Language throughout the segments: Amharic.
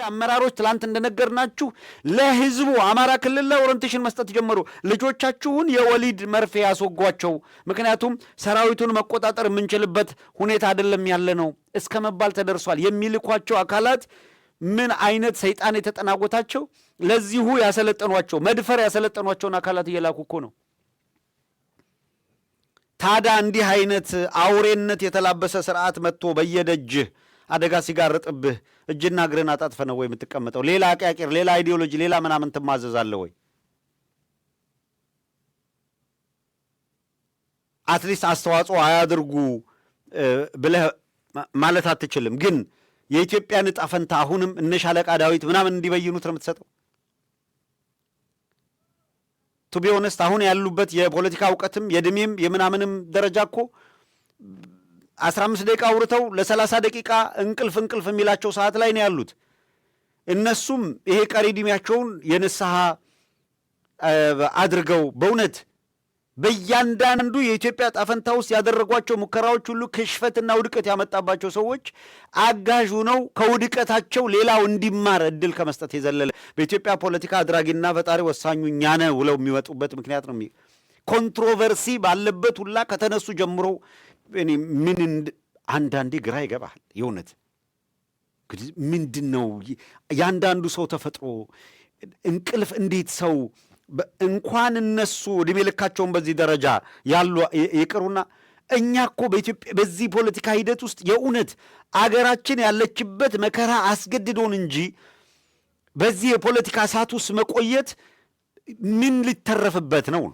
አመራሮች ትላንት እንደነገርናችሁ ለህዝቡ አማራ ክልል ላይ ኦሪንቴሽን መስጠት ጀመሩ። ልጆቻችሁን የወሊድ መርፌ ያስወጓቸው፣ ምክንያቱም ሰራዊቱን መቆጣጠር የምንችልበት ሁኔታ አይደለም ያለ ነው እስከ መባል ተደርሷል። የሚልኳቸው አካላት ምን አይነት ሰይጣን የተጠናወታቸው ለዚሁ ያሰለጠኗቸው መድፈር ያሰለጠኗቸውን አካላት እየላኩ እኮ ነው። ታዲያ እንዲህ አይነት አውሬነት የተላበሰ ስርዓት መጥቶ በየደጅህ አደጋ ሲጋርጥብህ እጅና እግርን አጣጥፈ ነው ወይ የምትቀመጠው? ሌላ አቃቂር፣ ሌላ አይዲዮሎጂ፣ ሌላ ምናምን ትማዘዛለህ ወይ? አትሊስት አስተዋጽኦ አያድርጉ ብለህ ማለት አትችልም። ግን የኢትዮጵያን ዕጣ ፈንታ አሁንም እነ ሻለቃ ዳዊት ምናምን እንዲበይኑት ነው የምትሰጠው። ቱ ቢ ኦነስት አሁን ያሉበት የፖለቲካ እውቀትም የእድሜም የምናምንም ደረጃ እኮ 15 ደቂቃ አውርተው ለ30 ደቂቃ እንቅልፍ የሚላቸው ሰዓት ላይ ነው ያሉት። እነሱም ይሄ ቀሪ ዕድሜያቸውን የንስሐ አድርገው በእውነት በእያንዳንዱ የኢትዮጵያ ዕጣ ፈንታ ውስጥ ያደረጓቸው ሙከራዎች ሁሉ ክሽፈትና ውድቀት ያመጣባቸው ሰዎች አጋዥ ሆነው ከውድቀታቸው ሌላው እንዲማር እድል ከመስጠት የዘለለ በኢትዮጵያ ፖለቲካ አድራጊና ፈጣሪ ወሳኙ እኛ ነን ብለው የሚወጡበት ምክንያት ነው። ኮንትሮቨርሲ ባለበት ሁላ ከተነሱ ጀምሮ ምን አንዳንዴ ግራ ይገባል። የእውነት ምንድን ነው ያንዳንዱ ሰው ተፈጥሮ? እንቅልፍ እንዴት ሰው እንኳን እነሱ ዕድሜ ልካቸውን በዚህ ደረጃ ያሉ ይቅሩና እኛ እኮ በኢትዮጵያ በዚህ ፖለቲካ ሂደት ውስጥ የእውነት አገራችን ያለችበት መከራ አስገድዶን እንጂ በዚህ የፖለቲካ እሳት ውስጥ መቆየት ምን ሊተረፍበት ነው?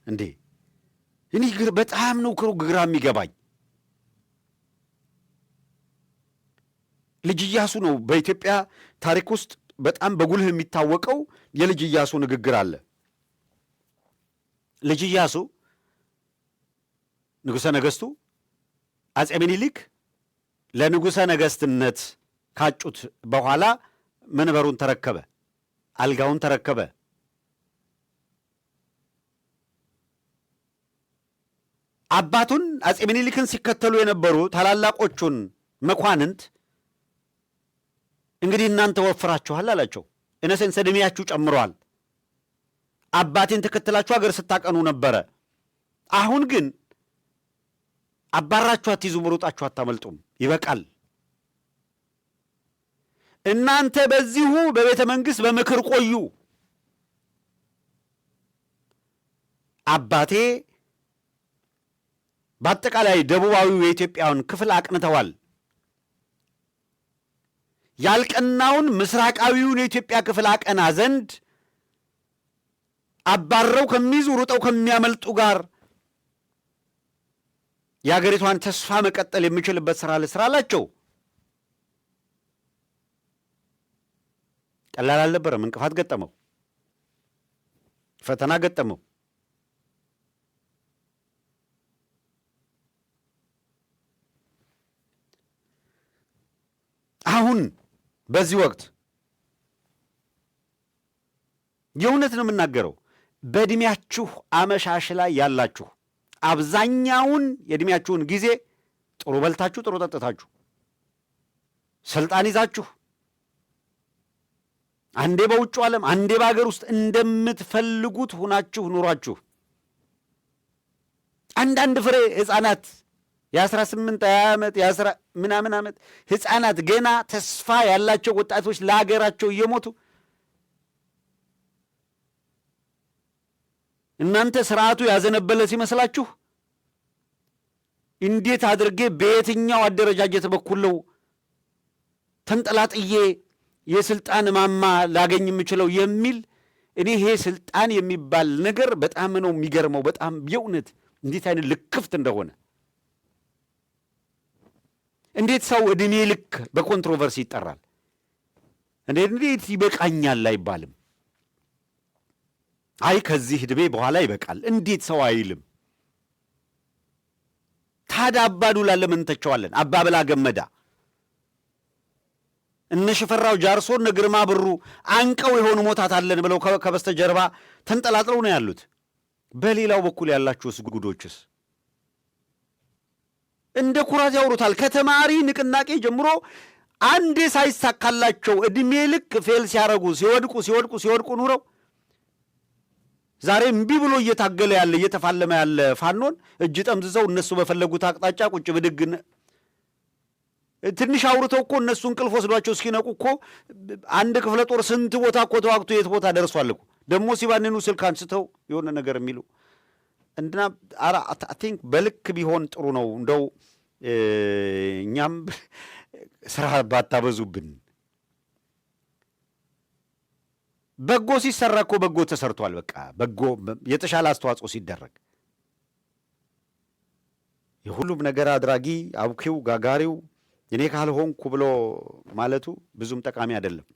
እንዴ እኔ በጣም ነው ግራ የሚገባኝ። ልጅ ኢያሱ ነው በኢትዮጵያ ታሪክ ውስጥ በጣም በጉልህ የሚታወቀው የልጅ ኢያሱ ንግግር አለ። ልጅ ኢያሱ ንጉሠ ነገሥቱ አጼ ምኒልክ ለንጉሠ ነገሥትነት ካጩት በኋላ መንበሩን ተረከበ፣ አልጋውን ተረከበ። አባቱን አጼ ምኒልክን ሲከተሉ የነበሩ ታላላቆቹን መኳንንት እንግዲህ እናንተ ወፍራችኋል አላቸው። እነሰንስ ዕድሜያችሁ ጨምሯል። አባቴን ተከትላችሁ አገር ስታቀኑ ነበረ። አሁን ግን አባራችሁ አትይዙም፣ ሩጣችሁ አታመልጡም። ይበቃል። እናንተ በዚሁ በቤተ መንግሥት በምክር ቆዩ። አባቴ በአጠቃላይ ደቡባዊው የኢትዮጵያን ክፍል አቅንተዋል። ያልቀናውን ምስራቃዊውን የኢትዮጵያ ክፍል አቀና ዘንድ አባረው ከሚይዙ ሩጠው ከሚያመልጡ ጋር የአገሪቷን ተስፋ መቀጠል የሚችልበት ስራ ልስራ አላቸው። ቀላል አልነበረም። እንቅፋት ገጠመው፣ ፈተና ገጠመው። አሁን በዚህ ወቅት የእውነት ነው የምናገረው፣ በዕድሜያችሁ አመሻሽ ላይ ያላችሁ አብዛኛውን የዕድሜያችሁን ጊዜ ጥሩ በልታችሁ ጥሩ ጠጥታችሁ ስልጣን ይዛችሁ አንዴ በውጭ ዓለም አንዴ በአገር ውስጥ እንደምትፈልጉት ሁናችሁ ኑሯችሁ አንዳንድ ፍሬ ሕፃናት የ18 ዓመት ምናምን ዓመት ሕፃናት ገና ተስፋ ያላቸው ወጣቶች ለሀገራቸው እየሞቱ እናንተ ስርዓቱ ያዘነበለ ሲመስላችሁ እንዴት አድርጌ በየትኛው አደረጃጀት በኩል ተንጠላጥዬ የስልጣን ማማ ላገኝ የምችለው የሚል እኔ ይሄ ስልጣን የሚባል ነገር በጣም ነው የሚገርመው። በጣም የእውነት እንዴት አይነት ልክፍት እንደሆነ እንዴት ሰው ዕድሜ ልክ በኮንትሮቨርሲ ይጠራል? እንዴት ይበቃኛል አይባልም? አይ ከዚህ ዕድሜ በኋላ ይበቃል እንዴት ሰው አይልም? ታዲያ አባዱላ ለምን ተቸዋለን? አባብላ ገመዳ እነ ሽፈራው ጃርሶ እነ ግርማ ብሩ አንቀው የሆኑ ሞታት አለን ብለው ከበስተጀርባ ተንጠላጥለው ነው ያሉት። በሌላው በኩል ያላችሁስ ጉዶችስ እንደ ኩራት ያወሩታል። ከተማሪ ንቅናቄ ጀምሮ አንዴ ሳይሳካላቸው እድሜ ልክ ፌል ሲወድቁ ኑረው ዛሬ እምቢ ብሎ እየታገለ ያለ እየተፋለመ ያለ ፋኖን እጅ ጠምዝዘው እነሱ በፈለጉት አቅጣጫ ቁጭ ብድግ ትንሽ አውርተው እኮ እነሱ እንቅልፍ ወስዷቸው እስኪነቁ እኮ አንድ ክፍለ ጦር ስንት ቦታ እኮ ተዋግቶ የት ቦታ ደርሷል እኮ። ደግሞ ሲባንኑ ስልክ አንስተው የሆነ ነገር የሚሉ እንድና አይ ቲንክ በልክ ቢሆን ጥሩ ነው። እንደው እኛም ስራ ባታበዙብን። በጎ ሲሰራ እኮ በጎ ተሰርቷል። በቃ በጎ የተሻለ አስተዋጽኦ ሲደረግ የሁሉም ነገር አድራጊ አብኪው ጋጋሪው እኔ ካልሆንኩ ብሎ ማለቱ ብዙም ጠቃሚ አይደለም።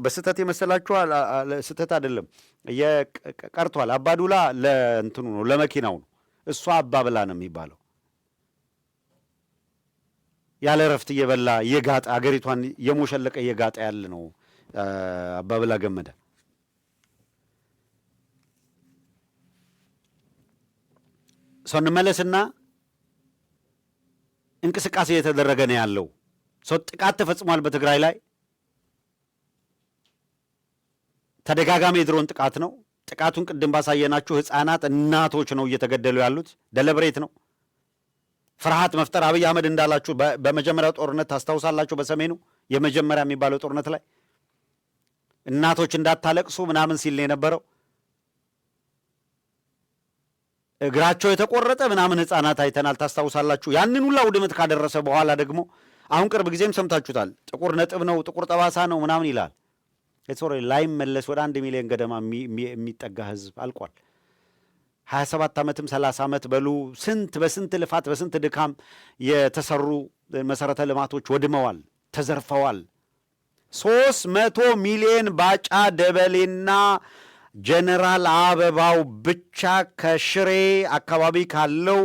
በስህተት የመሰላችሁ ስህተት አይደለም፣ ቀርቷል። አባዱላ ለእንትኑ ነው ለመኪናው ነው፣ እሷ አባብላ ነው የሚባለው። ያለ እረፍት እየበላ እየጋጠ አገሪቷን የሞሸለቀ እየጋጠ ያለ ነው አባብላ ገመደ። ሰው እንመለስና እንቅስቃሴ እየተደረገ ነው ያለው። ሰው ጥቃት ተፈጽሟል በትግራይ ላይ ተደጋጋሚ የድሮን ጥቃት ነው። ጥቃቱን ቅድም ባሳየናችሁ ህፃናት፣ እናቶች ነው እየተገደሉ ያሉት። ደለብሬት ነው። ፍርሃት መፍጠር አብይ አህመድ እንዳላችሁ በመጀመሪያው ጦርነት ታስታውሳላችሁ። በሰሜኑ የመጀመሪያ የሚባለው ጦርነት ላይ እናቶች እንዳታለቅሱ ምናምን ሲል ነው የነበረው። እግራቸው የተቆረጠ ምናምን ህፃናት አይተናል፣ ታስታውሳላችሁ። ያንን ሁላ ውድመት ካደረሰ በኋላ ደግሞ አሁን ቅርብ ጊዜም ሰምታችሁታል። ጥቁር ነጥብ ነው፣ ጥቁር ጠባሳ ነው ምናምን ይላል። ሶሪ ላይመለስ ወደ 1 ሚሊዮን ገደማ የሚጠጋ ህዝብ አልቋል። 27 ዓመትም 30 ዓመት በሉ በስንት ልፋት በስንት ድካም የተሰሩ መሰረተ ልማቶች ወድመዋል፣ ተዘርፈዋል። 300 ሚሊዮን ባጫ ደበሌና ጀነራል አበባው ብቻ ከሽሬ አካባቢ ካለው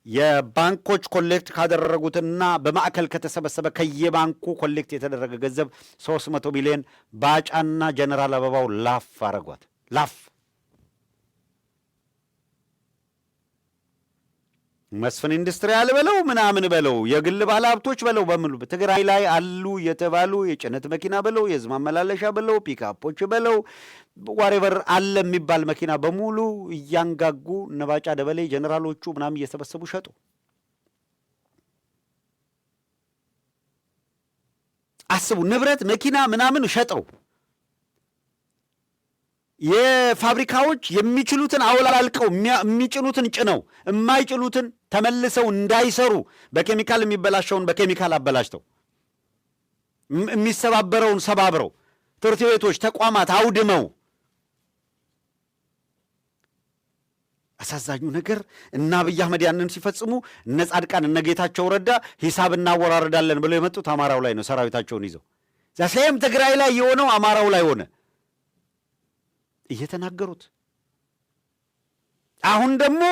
የባንኮች ኮሌክት ካደረጉትና በማዕከል ከተሰበሰበ ከየባንኩ ኮሌክት የተደረገ ገንዘብ 300 ሚሊዮን ባጫና ጀነራል አበባው ላፍ አረጓት። ላፍ መስፍን ኢንዱስትሪያል በለው ምናምን በለው የግል ባለሀብቶች በለው በሙሉ ትግራይ ላይ አሉ የተባሉ የጭነት መኪና በለው የህዝብ ማመላለሻ በለው ፒክአፖች በለው ዋሬቨር አለ የሚባል መኪና በሙሉ እያንጋጉ ነባጫ ደበሌ ጀነራሎቹ ምናምን እየሰበሰቡ ሸጡ። አስቡ፣ ንብረት መኪና ምናምን ሸጠው የፋብሪካዎች የሚችሉትን አውላልቀው የሚጭኑትን ጭነው የማይችሉትን ተመልሰው እንዳይሰሩ በኬሚካል የሚበላሸውን በኬሚካል አበላሽተው የሚሰባበረውን ሰባብረው ትምህርት ቤቶች፣ ተቋማት አውድመው። አሳዛኙ ነገር እና አብይ አህመድ ያንን ሲፈጽሙ እነ ጻድቃን እነ ጌታቸው ረዳ ሂሳብ እናወራረዳለን ብለው የመጡት አማራው ላይ ነው። ሰራዊታቸውን ይዘው ዛሴም ትግራይ ላይ የሆነው አማራው ላይ ሆነ እየተናገሩት። አሁን ደግሞ